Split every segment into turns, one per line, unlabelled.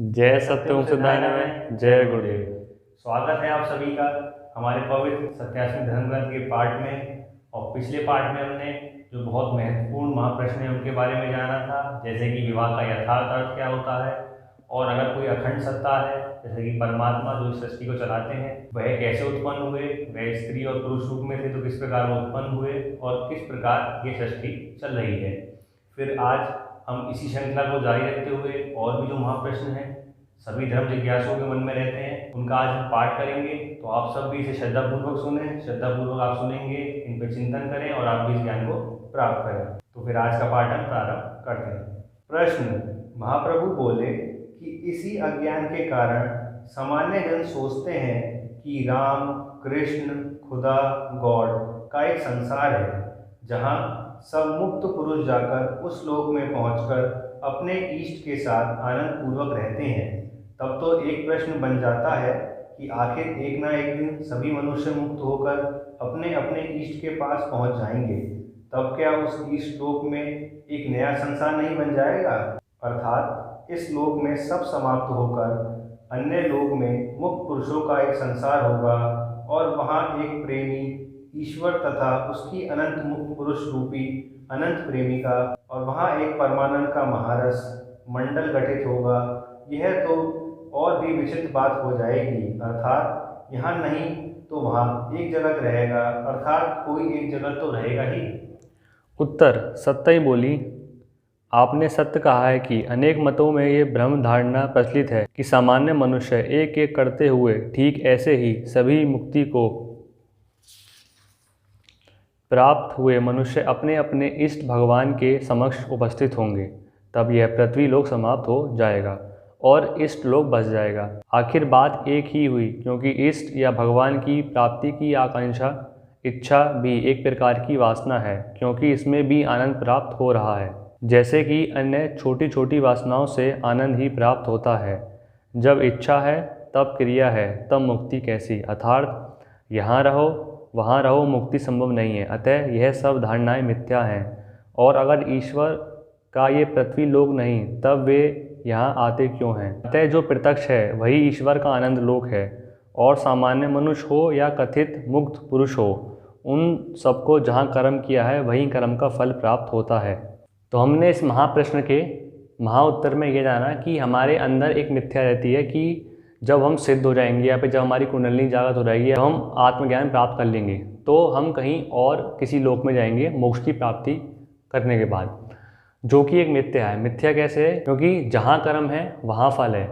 जय सत्यम सदाय में जय गुरुदेव।
स्वागत है आप सभी का हमारे पवित्र 87वें धर्म ग्रंथ के पाठ में। और पिछले पाठ में हमने जो बहुत महत्वपूर्ण महाप्रश्न है उनके बारे में जाना था, जैसे कि विवाह का यथार्थ अर्थ क्या होता है, और अगर कोई अखंड सत्ता है जैसे कि परमात्मा जो इस सृष्टि को चलाते हैं वह कैसे उत्पन्न हुए, वह स्त्री और पुरुष रूप में थे तो किस प्रकार वो उत्पन्न हुए और किस प्रकार ये सृष्टि चल रही है। फिर आज हम इसी श्रृंखला को जारी रखते हुए और भी जो महाप्रश्न हैं सभी धर्म जिज्ञासुओं के मन में रहते हैं उनका आज हम पाठ करेंगे। तो आप सब भी इसे श्रद्धापूर्वक सुने, श्रद्धापूर्वक आप सुनेंगे, इन पर चिंतन करें और आप भी इस ज्ञान को प्राप्त करें। तो फिर आज का पाठ हम प्रारंभ करते हैं। प्रश्न: महाप्रभु बोले कि इसी अज्ञान के कारण सामान्य जन सोचते हैं कि राम, कृष्ण, खुदा, गॉड का एक संसार है जहाँ सब मुक्त पुरुष जाकर उस लोक में पहुंचकर अपने इष्ट के साथ आनंद पूर्वक रहते हैं। तब तो एक प्रश्न बन जाता है कि आखिर एक ना एक दिन सभी मनुष्य मुक्त होकर अपने अपने इष्ट के पास पहुंच जाएंगे, तब क्या उस इष्ट लोक में एक नया संसार नहीं बन जाएगा? अर्थात इस लोक में सब समाप्त होकर अन्य लोक में मुक्त पुरुषों का एक संसार होगा और वहाँ एक प्रेमी ईश्वर तथा उसकी अनंत मुक्त पुरुष रूपी अनंत प्रेमिका और वहाँ एक परमानंद का महारस मंडल गठित होगा। यह तो और भी विचित्र बात हो जाएगी। अर्थात यहाँ नहीं तो वहाँ एक जगत रहेगा, अर्थात कोई एक जगत तो रहेगा ही।
उत्तर: सत्य ही बोली। आपने सत्य कहा है कि अनेक मतों में ये भ्रम धारणा प्रचलित है कि सामान्य मनुष्य एक एक करते हुए ठीक ऐसे ही सभी मुक्ति को प्राप्त हुए मनुष्य अपने अपने इष्ट भगवान के समक्ष उपस्थित होंगे, तब यह पृथ्वी लोक समाप्त हो जाएगा और इष्ट लोक बच जाएगा। आखिर बात एक ही हुई, क्योंकि इष्ट या भगवान की प्राप्ति की आकांक्षा इच्छा भी एक प्रकार की वासना है, क्योंकि इसमें भी आनंद प्राप्त हो रहा है। जैसे कि अन्य छोटी छोटी वासनाओं से आनंद ही प्राप्त होता है। जब इच्छा है तब क्रिया है, तब मुक्ति कैसी? अर्थात यहाँ रहो वहाँ रहो मुक्ति संभव नहीं है। अतः यह सब धारणाएं मिथ्या हैं। और अगर ईश्वर का ये पृथ्वी लोक नहीं, तब वे यहाँ आते क्यों हैं? अतः जो प्रत्यक्ष है वही ईश्वर का आनंद लोक है। और सामान्य मनुष्य हो या कथित मुक्त पुरुष हो, उन सबको जहाँ कर्म किया है वहीं कर्म का फल प्राप्त होता है। तो हमने इस महाप्रश्न के महाउत्तर में ये जाना कि हमारे अंदर एक मिथ्या रहती है कि जब हम सिद्ध हो जाएंगे या फिर जब हमारी कुंडलिनी जागृत हो जाएगी, जब हम आत्मज्ञान प्राप्त कर लेंगे तो हम कहीं और किसी लोक में जाएंगे मोक्ष की प्राप्ति करने के बाद, जो कि एक मिथ्या है। मिथ्या कैसे है? क्योंकि जहाँ कर्म है वहाँ फल है।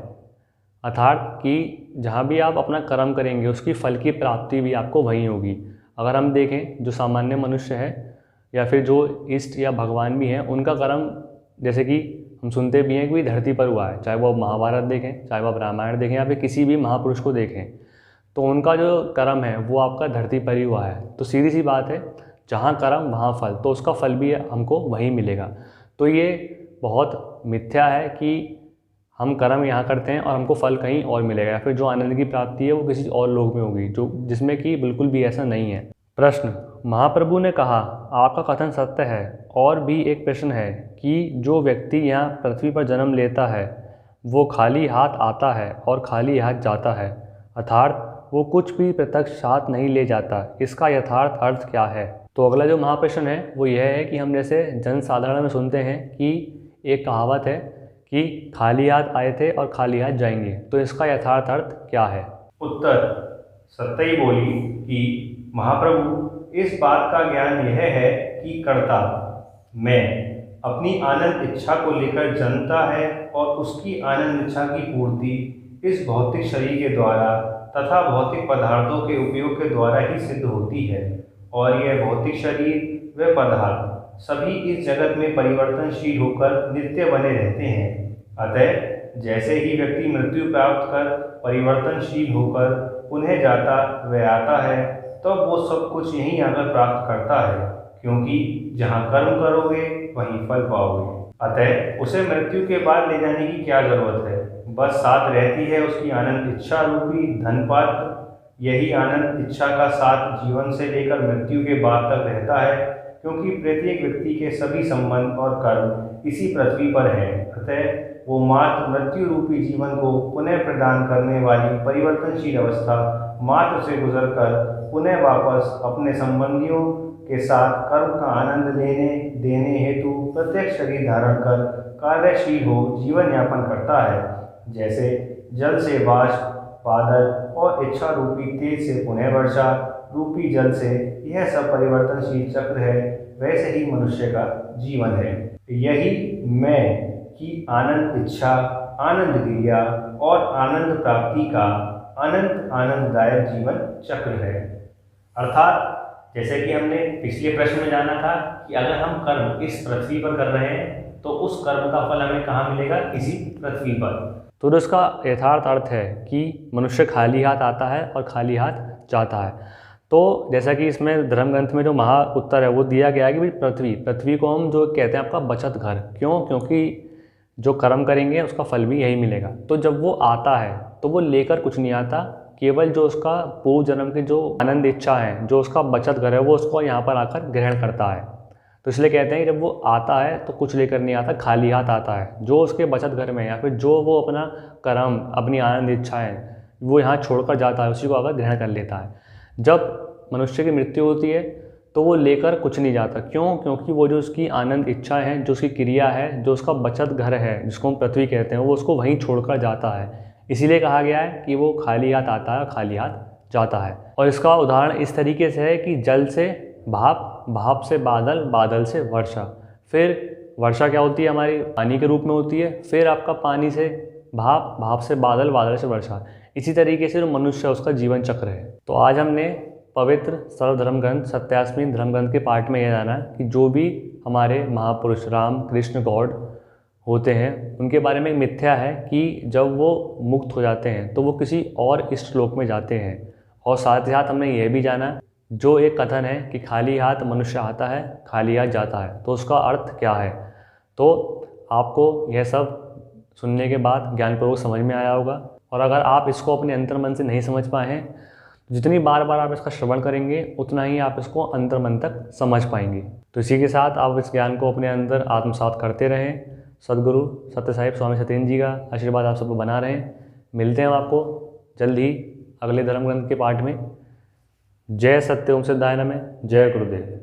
अर्थात कि जहाँ भी आप अपना कर्म करेंगे उसकी फल की प्राप्ति भी आपको वहीं होगी। अगर हम देखें जो सामान्य मनुष्य है या फिर जो इष्ट या भगवान भी हैं, उनका कर्म जैसे कि हम सुनते भी हैं कि धरती पर हुआ है, चाहे वो महाभारत देखें, चाहे वो आप रामायण देखें या फिर किसी भी महापुरुष को देखें, तो उनका जो कर्म है वो आपका धरती पर ही हुआ है। तो सीधी सी बात है, जहाँ कर्म वहाँ फल, तो उसका फल भी हमको वहीं मिलेगा। तो ये बहुत मिथ्या है कि हम कर्म यहाँ करते हैं और हमको फल कहीं और मिलेगा, या फिर जो आनंद की प्राप्ति है वो किसी और लोक में होगी, जो जिसमें कि बिल्कुल भी ऐसा नहीं है। प्रश्न: महाप्रभु ने कहा आपका कथन सत्य है। और भी एक प्रश्न है कि जो व्यक्ति यहाँ पृथ्वी पर जन्म लेता है वो खाली हाथ आता है और खाली हाथ जाता है, अर्थात वो कुछ भी प्रत्यक्ष साथ नहीं ले जाता, इसका यथार्थ अर्थ क्या है? तो अगला जो महाप्रश्न है वो यह है कि हम जैसे जन साधारण में सुनते हैं कि एक कहावत है कि खाली हाथ आए थे और खाली हाथ जाएंगे, तो इसका यथार्थ अर्थ क्या है?
उत्तर: सत्य ही बोली कि महाप्रभु इस बात का ज्ञान यह है कि कर्ता मैं अपनी आनंद इच्छा को लेकर जन्मता है और उसकी आनंद इच्छा की पूर्ति इस भौतिक शरीर के द्वारा तथा भौतिक पदार्थों के उपयोग के द्वारा ही सिद्ध होती है। और यह भौतिक शरीर व पदार्थ सभी इस जगत में परिवर्तनशील होकर नित्य बने रहते हैं। अतः जैसे ही व्यक्ति मृत्यु प्राप्त कर परिवर्तनशील होकर पुनः जाता व आता है, तब वो सब कुछ यहीं आकर प्राप्त करता है, क्योंकि जहाँ कर्म करोगे वहीं फल पाओगे। अतः उसे मृत्यु के बाद ले जाने की क्या जरूरत है? बस साथ रहती है उसकी आनंद इच्छा रूपी धनपात्र। यही आनंद इच्छा का साथ जीवन से लेकर मृत्यु के बाद तक रहता है, क्योंकि प्रत्येक व्यक्ति के सभी संबंध और कर्म इसी पृथ्वी पर हैं। अतः वो मात्र मृत्यु रूपी जीवन को पुनः प्रदान करने वाली परिवर्तनशील अवस्था मात्र से गुजरकर पुनः वापस अपने संबंधियों के साथ कर्म का आनंद लेने देने हेतु प्रत्यक्ष शरीर धारण कर कार्यशील हो जीवन यापन करता है। जैसे जल से वाष्प, बादल और इच्छा रूपी तेज से पुनः वर्षा रूपी जल से यह सब परिवर्तनशील चक्र है, वैसे ही मनुष्य का जीवन है। यही मैं की आनंद इच्छा, आनंद क्रिया और आनंद प्राप्ति का अनंत आनंददायक जीवन चक्र है। अर्थात जैसे कि हमने पिछले प्रश्न में जाना था कि अगर हम कर्म इस पृथ्वी पर कर रहे हैं तो उस कर्म का फल हमें कहाँ मिलेगा? इसी पृथ्वी पर।
तो इसका यथार्थ अर्थ है कि मनुष्य खाली हाथ आता है और खाली हाथ जाता है। तो जैसा कि इसमें धर्म ग्रंथ में जो महा उत्तर है वो दिया गया है कि भाई पृथ्वी को हम जो कहते हैं आपका बचत घर। क्यों? क्योंकि जो कर्म करेंगे उसका फल भी यही मिलेगा। तो जब वो आता है तो वो लेकर कुछ नहीं आता, केवल जो उसका पूर्व जन्म की जो आनंद इच्छा है, जो उसका बचत घर है, वो उसको यहाँ पर आकर ग्रहण करता है। तो इसलिए कहते हैं कि जब वो आता है तो कुछ लेकर नहीं आता, खाली हाथ आता है। जो उसके बचत घर में या फिर जो वो अपना कर्म, अपनी आनंद इच्छाएँ वो यहाँ छोड़कर जाता है, उसी को आकर ग्रहण कर लेता है। जब मनुष्य की मृत्यु होती है तो वो लेकर कुछ नहीं जाता। क्यों? क्योंकि वो जो उसकी आनंद इच्छा है, जो उसकी क्रिया है, जो उसका बचत घर है, जिसको हम पृथ्वी कहते हैं, वो उसको वहीं छोड़कर जाता है। इसीलिए कहा गया है कि वो खाली हाथ आता है और खाली हाथ जाता है। और इसका उदाहरण इस तरीके से है कि जल से भाप, भाप से बादल, बादल से वर्षा। फिर वर्षा क्या होती है? हमारी पानी के रूप में होती है। फिर आपका पानी से भाप, भाप से बादल, बादल से वर्षा। इसी तरीके से जो मनुष्य है उसका जीवन चक्र है। तो आज हमने पवित्र सर्वधर्म ग्रंथ 87वें धर्म ग्रंथ के पाठ में यह जाना कि जो भी हमारे महापुरुष राम, कृष्ण, गॉड होते हैं उनके बारे में मिथ्या है कि जब वो मुक्त हो जाते हैं तो वो किसी और इष्ट लोक में जाते हैं। और साथ ही साथ हमने यह भी जाना जो एक कथन है कि खाली हाथ मनुष्य आता है, खाली हाथ जाता है, तो उसका अर्थ क्या है। तो आपको यह सब सुनने के बाद ज्ञानपूर्वक समझ में आया होगा। और अगर आप इसको अपने अंतर्मन से नहीं समझ पाए हैं, जितनी बार बार आप इसका श्रवण करेंगे उतना ही आप इसको अंतर्मन तक समझ पाएंगे। तो इसी के साथ आप इस ज्ञान को अपने अंदर आत्मसात करते रहें। सद्गुरु सत्य साहिब स्वामी सत्येंद्र जी का आशीर्वाद आप सबको बना रहें। मिलते हैं आपको जल्द ही अगले धर्म ग्रंथ के पाठ में। जय सत्य ओम सिद्धाय नमः। जय गुरुदेव।